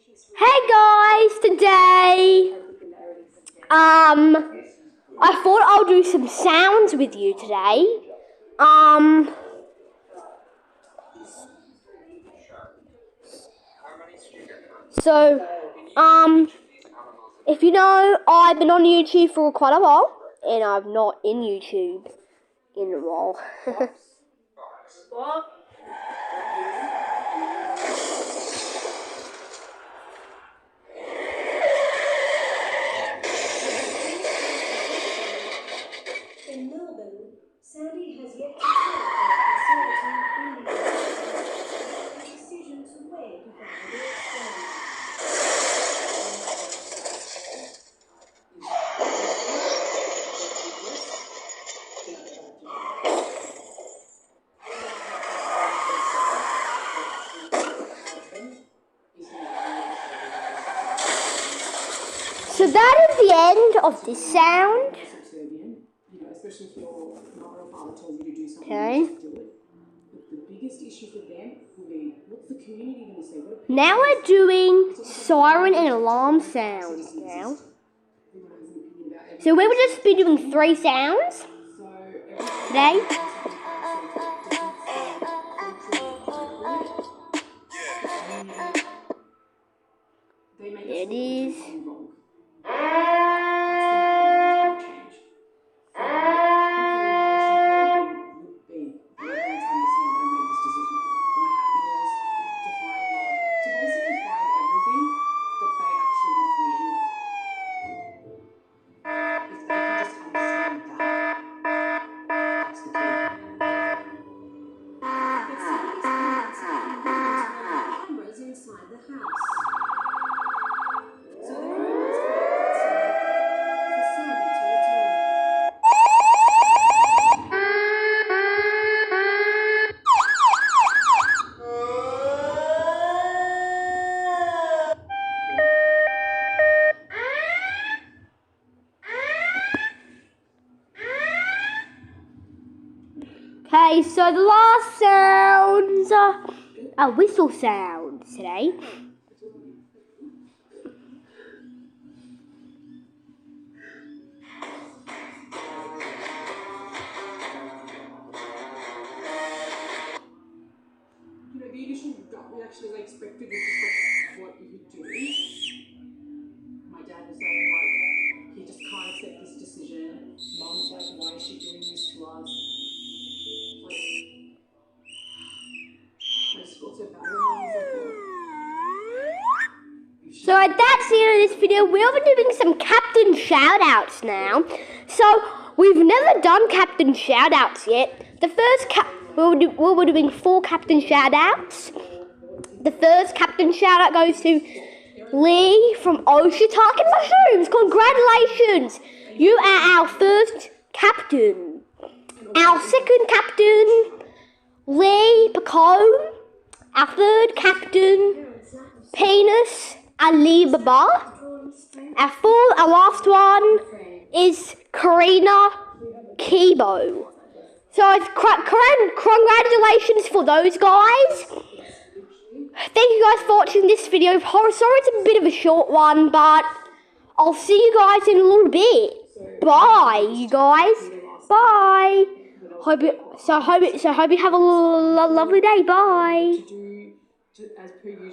Hey guys, today, I thought I'll do some sounds with you today. If you know, I've been on YouTube for quite a while, and I'm not in YouTube in a while. What? In Melbourne, Sandy has yet to take a decision to where to find its stand. So that is the end of this sound. Especially if your mother or father tells you to do something, Okay. you just do it. But the biggest issue for them will be, what's the community going to say? Now we're doing siren and alarm sounds now. So we will just be doing 3 sounds today. There it is. Inside the house. So the room is outside for Sandy to return. Okay, so the last sounds are whistle sounds today. The initial gut reaction I expected was just what you would do. My dad was saying, he just can't accept this decision. Mum's like, why is she doing this to us? I just felt so bad when So that's the end of this video. We'll be doing some captain shout-outs now. So we've never done captain shout-outs yet. The first we'll be doing 4 captain shout-outs. The first captain shout-out goes to Lee from Ocean Mushrooms. Congratulations! You are our first captain. Our second captain, Lee Pacone. Our third captain, Penis Alibaba. Our last one is Karina Kibo. So congratulations for those guys. Thank you guys for watching this video. Sorry it's a bit of a short one, but I'll see you guys in a little bit. Bye, you guys. Bye. Hope you have a lovely day. Bye. as per usual.